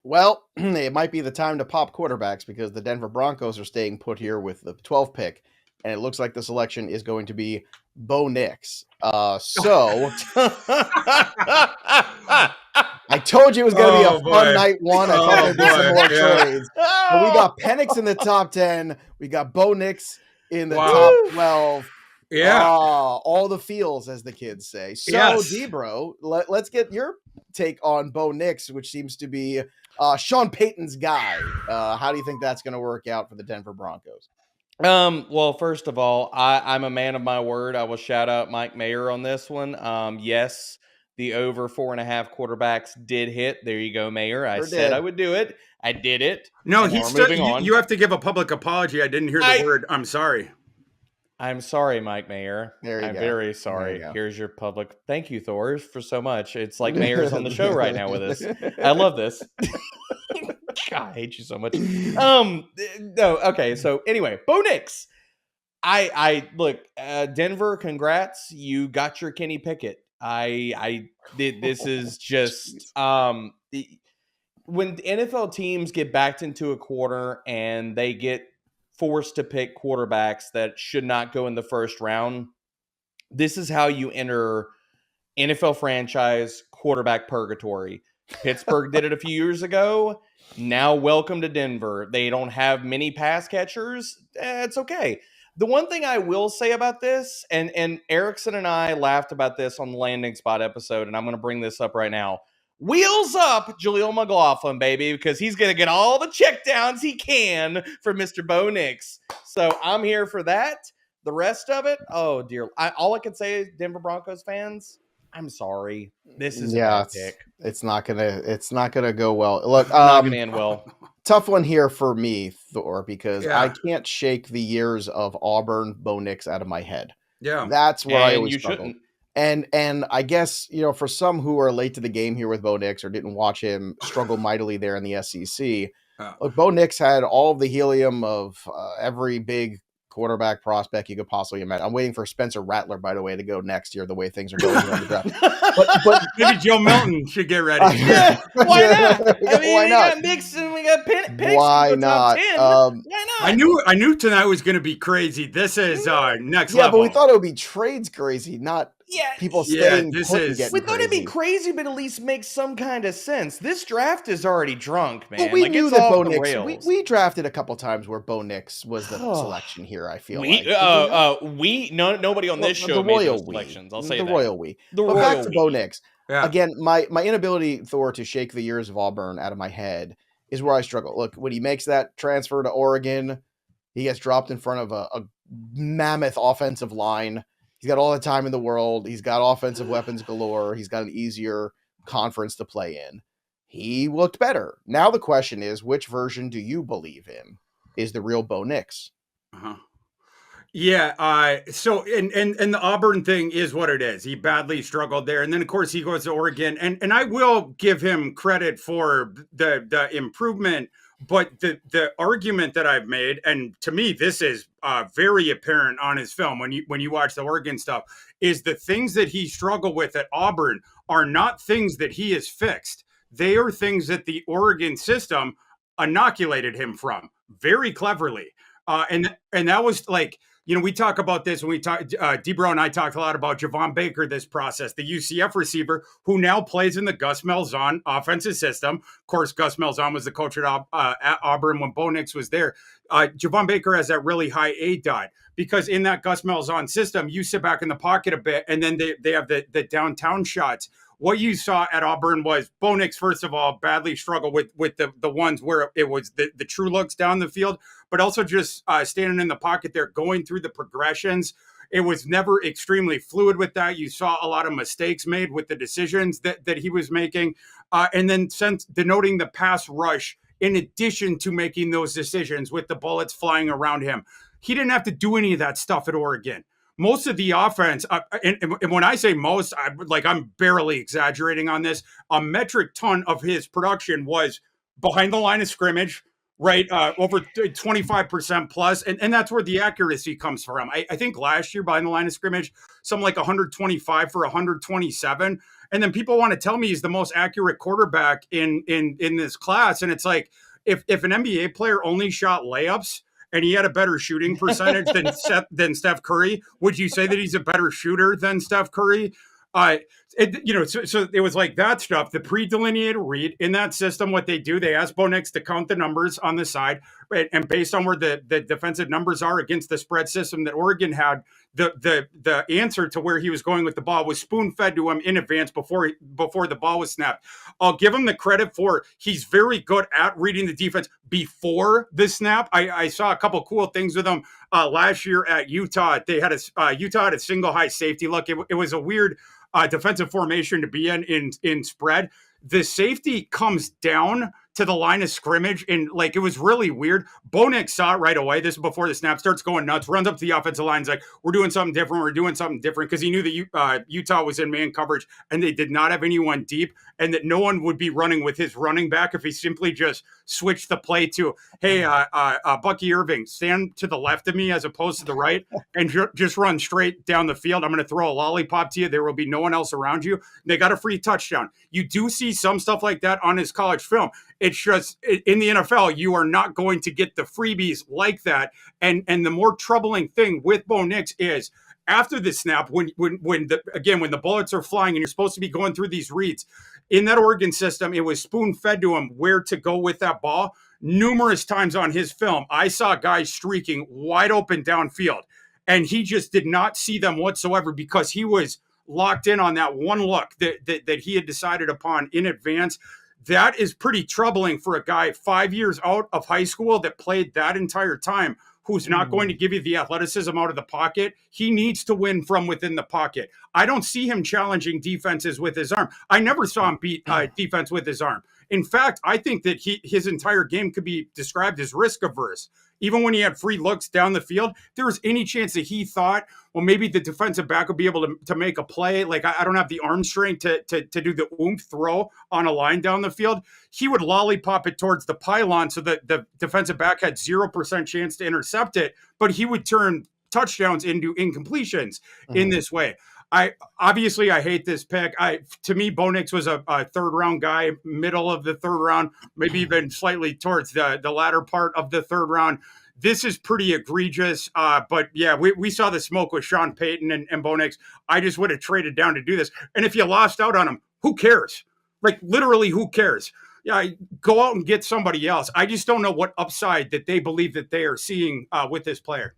Well, it might be the time to pop quarterbacks because the Denver Broncos are staying put here with the 12th pick, and it looks like the selection is going to be Bo Nix. So I told you it was going to be a Oh, fun boy. night one. I thought Oh, there'd be some boy. more Yeah. trades. But we got Penix in the top 10. We got Bo Nix in the Wow. top 12. Yeah. All the feels, as the kids say. So, Yes. D-Bro, let's get your take on Bo Nix, which seems to be Sean Payton's guy. How do you think that's going to work out for the Denver Broncos? Well, first of all, I'm a man of my word. I will shout out Mike Mayer on this one. Yes, the over 4.5 quarterbacks did hit. There you go, Mayer. I said I would do it. I did it. No, and he's we're moving on. You have to give a public apology. I didn't hear the word. I'm sorry. I'm sorry, Mike Mayer. There you I'm go. very sorry. Here's your public. Thank you, Thor, for so much. It's like Mayer's on the show right now with us. I love this. God, I hate you so much. No, okay. So anyway, Bo Nix. I look, Denver. Congrats, you got your Kenny Pickett. I did. This is just when NFL teams get backed into a corner and they get forced to pick quarterbacks that should not go in the first round. This is how you enter NFL franchise quarterback purgatory. Pittsburgh did it a few years ago. Now, welcome to Denver. They don't have many pass catchers. It's okay. The one thing I will say about this, and Erickson and I laughed about this on the landing spot episode, and I'm going to bring this up right now. Wheels up, Jaleel McLaughlin, baby, because he's going to get all the checkdowns he can for Mr. Bo Nix. So I'm here for that. The rest of it, oh dear. All I can say is, Denver Broncos fans, I'm sorry. This is a bad pick. It's not gonna go well. Look, not gonna end well. Tough one here for me, Thor, because I can't shake the years of Auburn Bo Nix out of my head. Yeah, that's where I always you struggle. Shouldn't. And I guess, for some who are late to the game here with Bo Nix or didn't watch him struggle mightily there in the SEC, look, Bo Nix had all of the helium of every big quarterback prospect you could possibly imagine. I'm waiting for Spencer Rattler, by the way, to go next year, the way things are going on the draft. But maybe Joe Milton should get ready. Yeah, why not? I mean, why we not? got Mix and we got Penix. Why not? Why not? I knew tonight was going to be crazy. This is next level. Yeah, but we thought it would be trades crazy, not people staying put and getting We thought crazy. it'd be crazy, but at least make some kind of sense. This draft is already drunk, man. Well, we knew it's that off Bo the Nix. rails. We drafted a couple times where Bo Nix was the selection here. I feel nobody on this show made those selections. I'll say the that. Royal we. The but Royal back to Bo Nix. Yeah. Again, my inability, Thor, to shake the years of Auburn out of my head is where I struggle. Look, when he makes that transfer to Oregon, he gets dropped in front of a mammoth offensive line. He's got all the time in the world. He's got offensive weapons galore. He's got an easier conference to play in. He looked better. Now the question is, which version do you believe in is the real Bo Nix? Uh-huh. Yeah. So, and the Auburn thing is what it is. He badly struggled there. And then, of course, he goes to Oregon. And I will give him credit for the improvement. But the argument that I've made, and to me, this is very apparent on his film when you watch the Oregon stuff, is the things that he struggled with at Auburn are not things that he has fixed. They are things that the Oregon system inoculated him from very cleverly. And that was like, we talk about this when we talk, D-Bro and I talked a lot about Javon Baker, this process, the UCF receiver who now plays in the Gus Malzahn offensive system. Of course, Gus Malzahn was the coach at Auburn when Bo Nix was there. Javon Baker has that really high A-dot because in that Gus Malzahn system, you sit back in the pocket a bit and then they have the downtown shots. What you saw at Auburn was Bo Nix, first of all, badly struggled with the ones where it was the true looks down the field, but also just standing in the pocket there, going through the progressions. It was never extremely fluid with that. You saw a lot of mistakes made with the decisions that he was making. And then since denoting the pass rush, in addition to making those decisions with the bullets flying around him, he didn't have to do any of that stuff at Oregon. Most of the offense, and when I say most, I'm barely exaggerating on this, a metric ton of his production was behind the line of scrimmage, right? Over 25% plus. And that's where the accuracy comes from. I think last year behind the line of scrimmage, something like 125 for 127. And then people want to tell me he's the most accurate quarterback in this class. And it's like, if an NBA player only shot layups and he had a better shooting percentage than Steph Curry, would you say that he's a better shooter than Steph Curry? So it was like that stuff, the pre-delineated read in that system. What they do, they ask Bo Nix to count the numbers on the side, right? And based on where the defensive numbers are against the spread system that Oregon had, the answer to where he was going with the ball was spoon fed to him in advance before the ball was snapped. I'll give him the credit for he's very good at reading the defense before the snap. I saw a couple cool things with him last year at Utah. They had Utah had a single high safety look. It was a weird defensive formation to be in spread. The safety comes down to the line of scrimmage, and like it was really weird. Bo Nix saw it right away. This is before the snap, starts going nuts, runs up to the offensive line. He's like, we're doing something different, because he knew that Utah was in man coverage and they did not have anyone deep, and that no one would be running with his running back if he simply just switched the play to, hey, Bucky Irving, stand to the left of me as opposed to the right, and just run straight down the field. I'm going to throw a lollipop to you. There will be no one else around you. They got a free touchdown. You do see some stuff like that on his college film. It's just in the NFL, you are not going to get the freebies like that. And the more troubling thing with Bo Nix is after the snap, when the bullets are flying and you're supposed to be going through these reads in that Oregon system, it was spoon fed to him where to go with that ball. Numerous times on his film, I saw guys streaking wide open downfield, and he just did not see them whatsoever because he was locked in on that one look that he had decided upon in advance. That is pretty troubling for a guy 5 years out of high school that played that entire time, who's not going to give you the athleticism out of the pocket. He needs to win from within the pocket. I don't see him challenging defenses with his arm. I never saw him beat defense with his arm. In fact, I think that his entire game could be described as risk averse. Even when he had free looks down the field, there was any chance that he thought, well, maybe the defensive back would be able to make a play. Like, I don't have the arm strength to do the oomph throw on a line down the field. He would lollipop it towards the pylon so that the defensive back had 0% chance to intercept it, but he would turn touchdowns into incompletions in this way. I hate this pick. To me, Bo Nix was a third round guy, middle of the third round, maybe even slightly towards the latter part of the third round. This is pretty egregious. But yeah, we saw the smoke with Sean Payton and Bo Nix. I just would have traded down to do this. And if you lost out on him, who cares? Like, literally, who cares? Yeah, go out and get somebody else. I just don't know what upside that they believe that they are seeing with this player.